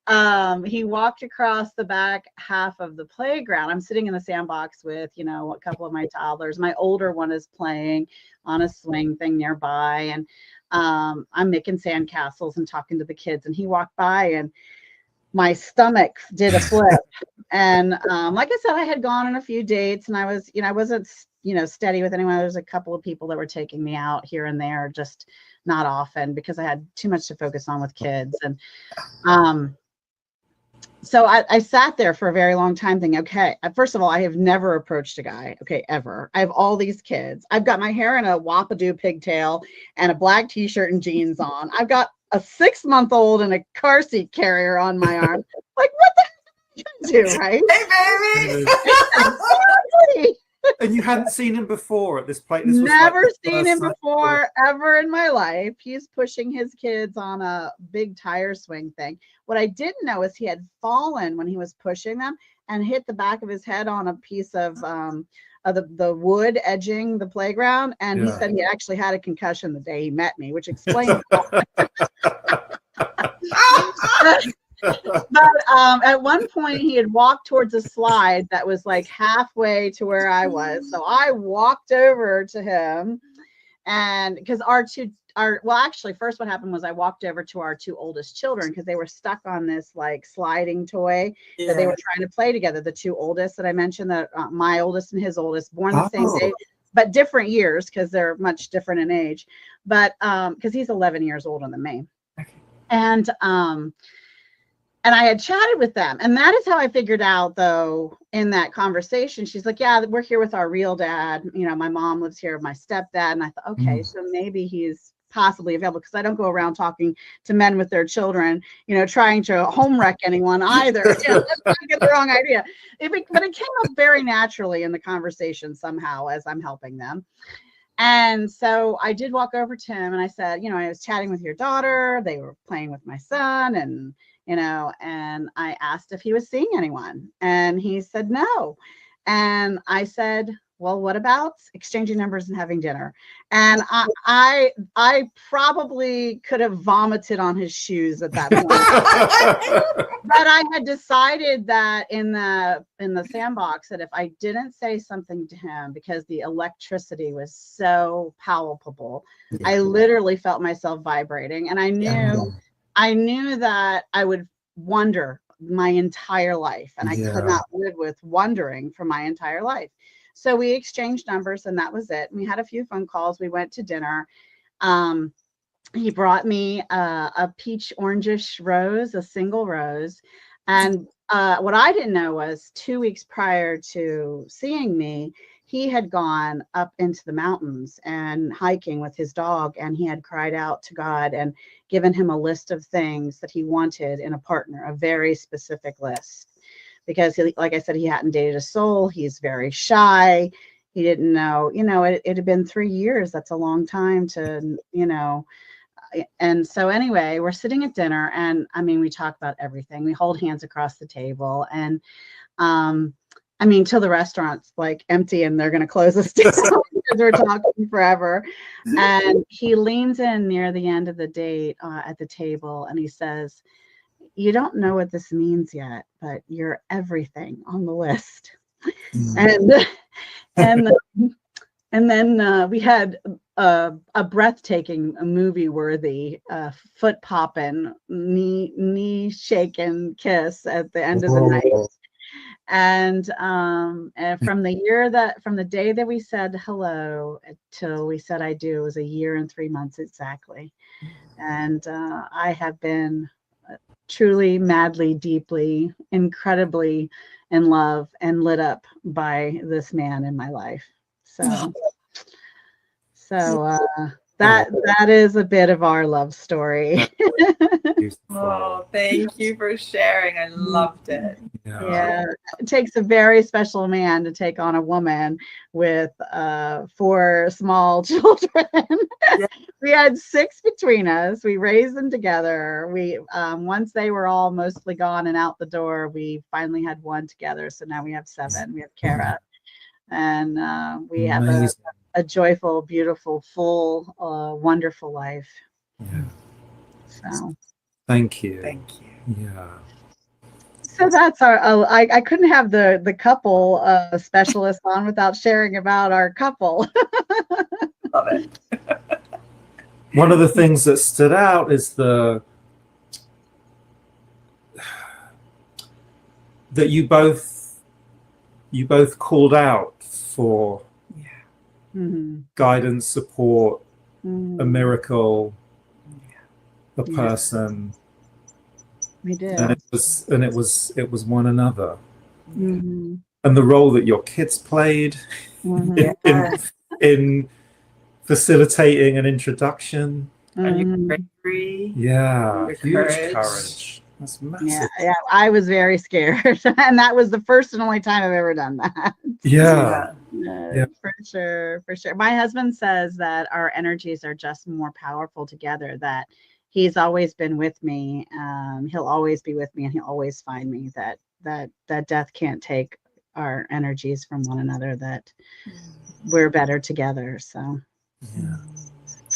And he walked across the back half of the playground. I'm sitting in the sandbox with, you know, a couple of my toddlers. My older one is playing on a swing thing nearby, and I'm making sandcastles and talking to the kids. And he walked by, and my stomach did a flip. And like I said, I had gone on a few dates, and I was, I wasn't, steady with anyone. There was a couple of people that were taking me out here and there, just not often, because I had too much to focus on with kids. And so I sat there for a very long time thinking, okay, first of all, I have never approached a guy, okay, ever. I have all these kids. I've got my hair in a wapadoo pigtail and a black t-shirt and jeans on. I've got a 6-month-old and a car seat carrier on my arm. Like, what the heck do you do, right? Hey, baby! And you hadn't seen him before at this place? Never seen him before, ever in my life. He's pushing his kids on a big tire swing thing. What I didn't know is he had fallen when he was pushing them and hit the back of his head on a piece of the wood edging the playground. And he said he actually had a concussion the day he met me, which explains But at one point he had walked towards a slide that was like halfway to where I was. So I walked over to him, and because actually first what happened was I walked over to our 2 oldest children, because they were stuck on this like sliding toy that they were trying to play together. The 2 oldest that I mentioned, that my oldest and his oldest, born the same day, but different years, because they're much different in age. But because he's 11 years older than me. And I had chatted with them. And that is how I figured out, though, in that conversation, she's like, yeah, we're here with our real dad. My mom lives here with my stepdad. And I thought, okay, so maybe he's possibly available, because I don't go around talking to men with their children, trying to home wreck anyone either. Let's not get the wrong idea. But it came up very naturally in the conversation somehow as I'm helping them. And so I did walk over to him and I said, I was chatting with your daughter. They were playing with my son, and and I asked if he was seeing anyone, and he said no. And I said, well, what about exchanging numbers and having dinner? And I probably could have vomited on his shoes at that point. But I had decided that in the sandbox, that if I didn't say something to him, because the electricity was so palpable, I literally felt myself vibrating, and I knew that I would wonder my entire life, and I could not live with wondering for my entire life. So we exchanged numbers, and that was it. We had a few phone calls. We went to dinner. He brought me a peach orangish rose, a single rose. And what I didn't know was 2 weeks prior to seeing me, he had gone up into the mountains and hiking with his dog, and he had cried out to God and given him a list of things that he wanted in a partner, a very specific list. Because, like I said, he hadn't dated a soul. He's very shy. He didn't know, it had been 3 years. That's a long time to, And so anyway, we're sitting at dinner, and we talk about everything. We hold hands across the table, and till the restaurant's like empty and they're going to close us down because we're talking forever. And he leans in near the end of the date at the table, and he says, you don't know what this means yet, but you're everything on the list. And then we had a breathtaking, movie-worthy, foot-popping, knee-shaking kiss at the end of the night. And from the day that we said hello till we said I do, it was 1 year and 3 months exactly. And I have been truly, madly, deeply, incredibly in love and lit up by this man in my life. So that is a bit of our love story. Oh, thank you for sharing. I loved it. Yeah, it takes a very special man to take on a woman with 4 small children. We had 6 between us. We raised them together. We once they were all mostly gone and out the door, we finally had 1 together. So now we have 7. We have Kara, and we have a joyful, beautiful, full, wonderful life. Yeah. So thank you. Yeah. So that's our. I couldn't have the couple specialist on without sharing about our couple. Love it. One of the things that stood out is that you both called out for guidance, support, a miracle, a person. We did. And it was one another. Mm-hmm. And the role that your kids played in facilitating an introduction. And your bravery. Yeah, your huge courage. That's massive. Yeah, I was very scared. And that was the first and only time I've ever done that. Yeah. For sure. My husband says that our energies are just more powerful together, that he's always been with me. He'll always be with me, and he'll always find me, that death can't take our energies from one another, that we're better together. So,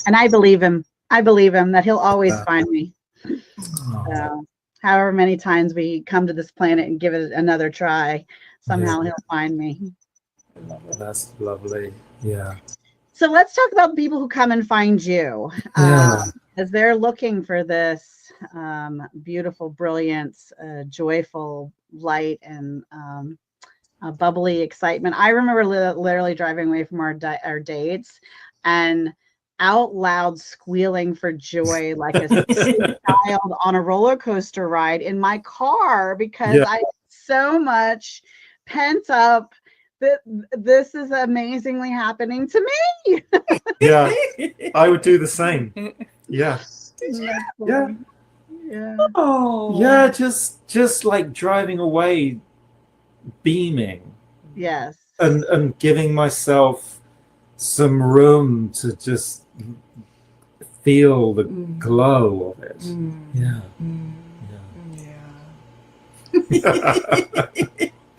and I believe him that he'll always find me. So, however many times we come to this planet and give it another try, somehow he'll find me. That's lovely. Yeah. So let's talk about people who come and find you, as they're looking for this beautiful brilliance, joyful light, and bubbly excitement. I remember literally driving away from our dates and out loud squealing for joy like a child on a roller coaster ride in my car, because I had so much pent up that this is amazingly happening to me. Yeah, I would do the same. Yeah. Oh. Yeah, just like driving away beaming. Yes. And giving myself some room to just feel the glow of it. Yeah.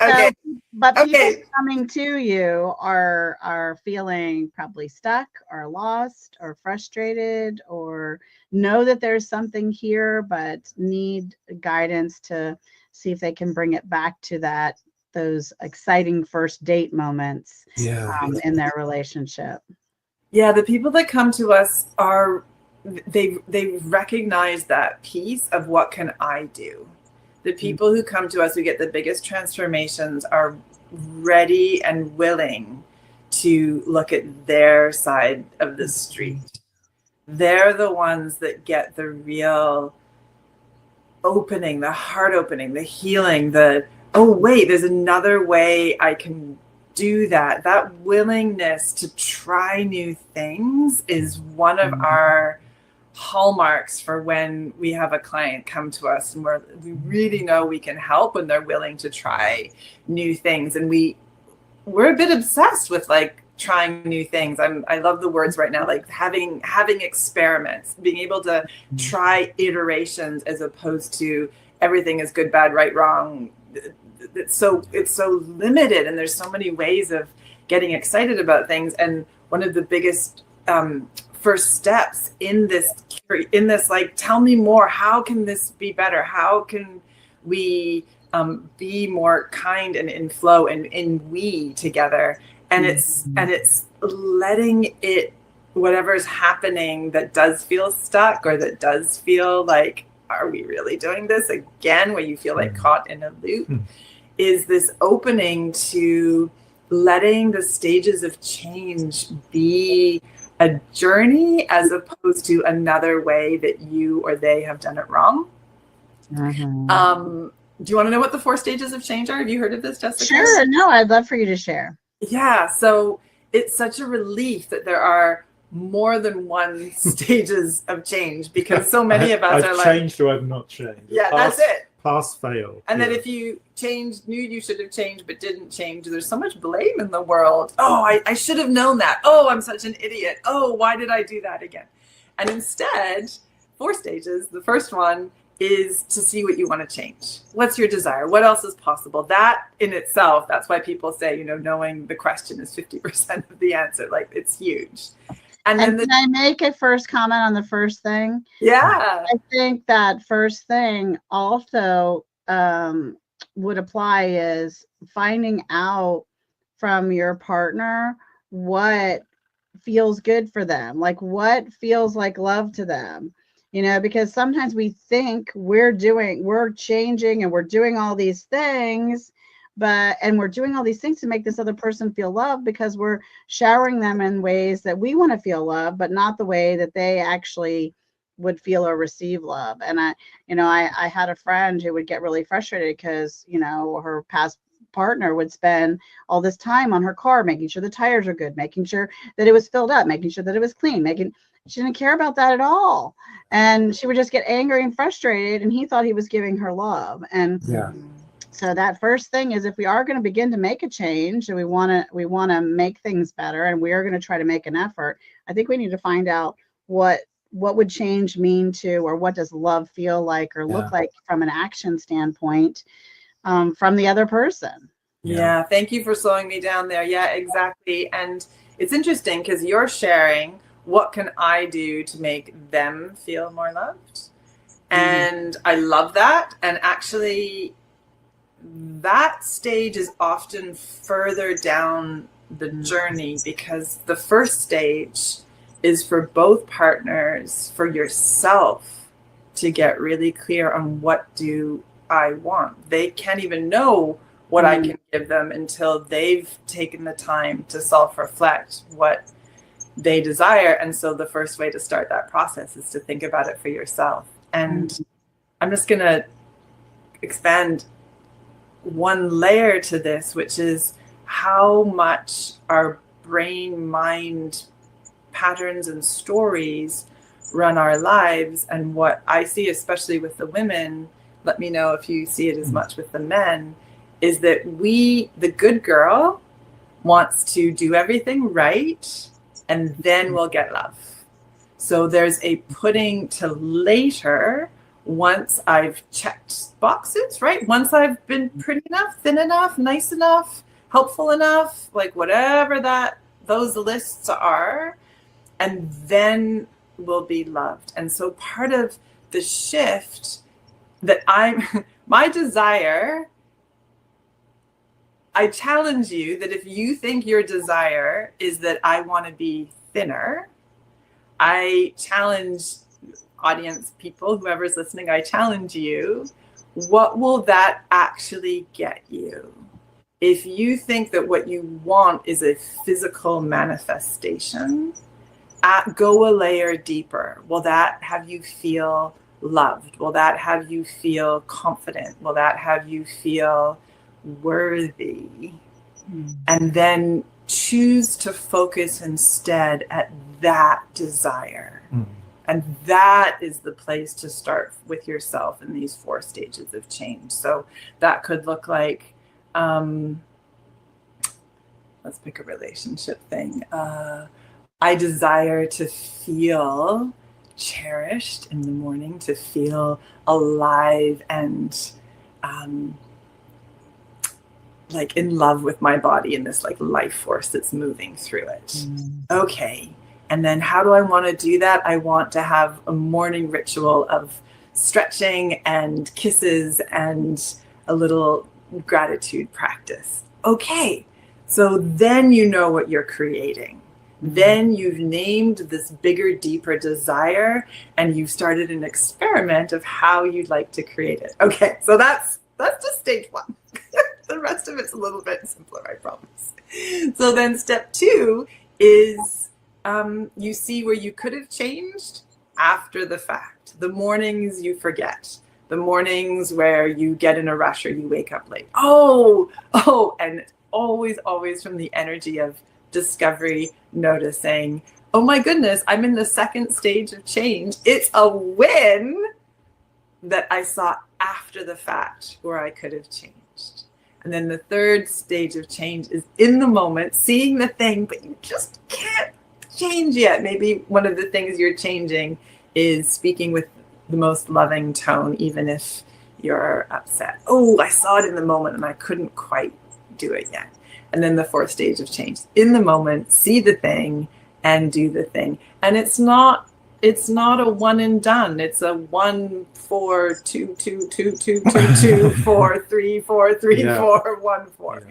Okay. But people coming to you are feeling probably stuck or lost or frustrated, or know that there's something here but need guidance to see if they can bring it back to those exciting first date moments in their relationship. Yeah, the people that come to us they recognize that piece of what can I do. The people who come to us who get the biggest transformations are ready and willing to look at their side of the street. They're the ones that get the real opening, the heart opening, the healing, oh wait, there's another way I can do that. That willingness to try new things is one of our hallmarks for when we have a client come to us, and we really know we can help when they're willing to try new things. And we're a bit obsessed with like trying new things. I love the words right now, like having experiments, being able to try iterations as opposed to everything is good, bad, right, wrong. It's so limited, and there's so many ways of getting excited about things. And one of the biggest first steps in this like, tell me more, how can this be better, how can we be more kind and in flow and in we together, and it's letting it, whatever's happening that does feel stuck or that does feel like, are we really doing this again, where you feel like caught in a loop, is this opening to letting the stages of change be a journey as opposed to another way that you or they have done it wrong. Do you want to know what the 4 stages of change are? Have you heard of this, Jessica? Sure. No, I'd love for you to share. Yeah. So it's such a relief that there are more than 1 stages of change, because so many of us are like, I've changed or I've not changed. Yeah, that's it. Pass, fail. And then if you knew you should have changed but didn't change, there's so much blame in the world. Oh, I should have known that. Oh, I'm such an idiot. Oh, why did I do that again? And instead, 4 stages. The first one is to see what you want to change. What's your desire? What else is possible? That in itself, that's why people say, knowing the question is 50% of the answer. Like, it's huge. And then can I make a first comment on the first thing? Yeah. I think that first thing also would apply is finding out from your partner what feels good for them, like what feels like love to them. because sometimes we think we're changing and we're doing all these things, and we're doing all these things to make this other person feel loved because we're showering them in ways that we want to feel loved, but not the way that they actually would feel or receive love. And I had a friend who would get really frustrated because, her past partner would spend all this time on her car, making sure the tires are good, making sure that it was filled up, making sure that it was clean, she didn't care about that at all. And she would just get angry and frustrated, and he thought he was giving her love. And so that first thing is, if we are going to begin to make a change and we want to make things better, and we are going to try to make an effort, I think we need to find out what would change mean to, or what does love feel like or look like from an action standpoint, from the other person. Yeah. Thank you for slowing me down there. Yeah, exactly. And it's interesting because you're sharing, what can I do to make them feel more loved? And I love that. And actually, that stage is often further down the journey, because the first stage is for both partners, for yourself to get really clear on, what do I want? They can't even know what I can give them until they've taken the time to self-reflect what they desire. And so the first way to start that process is to think about it for yourself. And I'm just going to expand one layer to this, which is how much our brain mind patterns and stories run our lives. And what I see, especially with the women, let me know if you see it as much with the men, is that the good girl wants to do everything right, and then we'll get love. So there's a putting to later, once I've checked boxes, right? Once I've been pretty enough, thin enough, nice enough, helpful enough, like whatever those lists are, and then we'll be loved. And so part of the shift that my desire, I challenge you that if you think your desire is that I want to be thinner, I challenge audience people, whoever's listening, I challenge you, what will that actually get you? If you think that what you want is a physical manifestation, go a layer deeper. Will that have you feel loved? Will that have you feel confident? Will that have you feel worthy? And then choose to focus instead at that desire. And that is the place to start with yourself in these 4 stages of change. So that could look like, let's pick a relationship thing. I desire to feel cherished in the morning, to feel alive and like in love with my body and this like life force that's moving through it. Okay. And then how do I want to do that? I want to have a morning ritual of stretching and kisses and a little gratitude practice. Okay. So then you know what you're creating. Then you've named this bigger, deeper desire, and you've started an experiment of how you'd like to create it. Okay. So that's just stage 1. The rest of it's a little bit simpler, I promise. So then step 2 is you see where you could have changed after the fact. The mornings you forget. The mornings where you get in a rush or you wake up late. Oh, and always from the energy of discovery, noticing, oh my goodness, I'm in the 2nd stage of change. It's a win that I saw after the fact where I could have changed. And then the 3rd stage of change is in the moment, seeing the thing, but you just can't change yet. Maybe one of the things you're changing is speaking with the most loving tone, even if you're upset. Oh, I saw it in the moment and I couldn't quite do it yet. And then the 4th stage of change, in the moment, see the thing and do the thing. And it's not a one and done. It's a 1 4 2 2 2 2 2 2 4 3 4 3 4 1 4.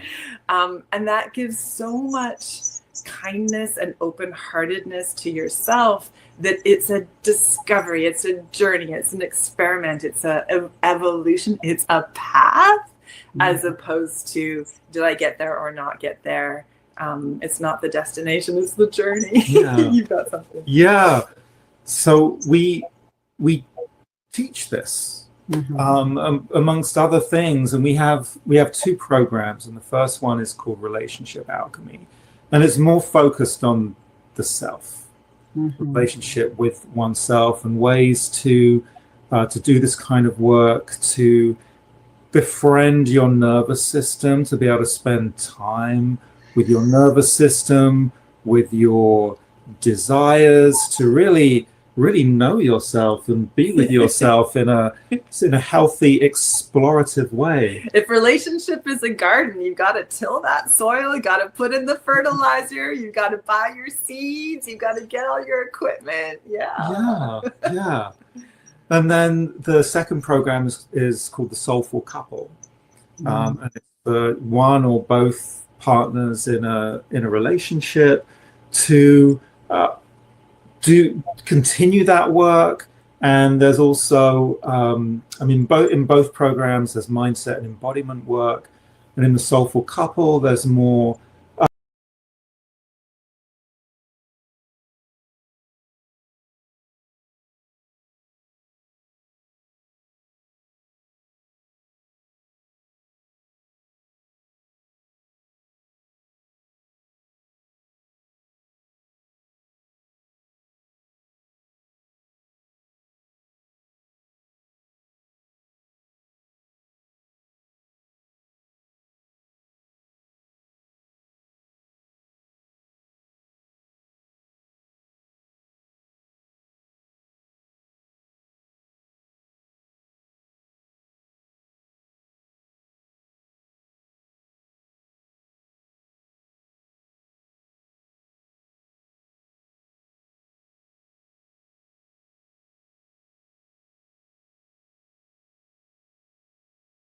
And that gives so much kindness and open-heartedness to yourself, that it's a discovery, it's a journey, it's an experiment, it's a evolution, it's a path, as opposed to did I get there or not get there. It's not the destination, it's the journey. You've got something. Yeah. So we teach this amongst other things, and we have 2 programs, and the first one is called Relationship Alchemy, and it's more focused on the self, relationship with oneself, and ways to do this kind of work, to befriend your nervous system, to be able to spend time with your nervous system, with your desires, to really know yourself and be with yourself in a healthy, explorative way. If relationship is a garden, you've got to till that soil, you got to put in the fertilizer, you've got to buy your seeds, you've got to get all your equipment. Yeah. And then the second program is called the Soulful Couple, and it's for one or both partners in a relationship to continue that work. And there's also in both programs there's mindset and embodiment work, and in the Soulful Couple there's more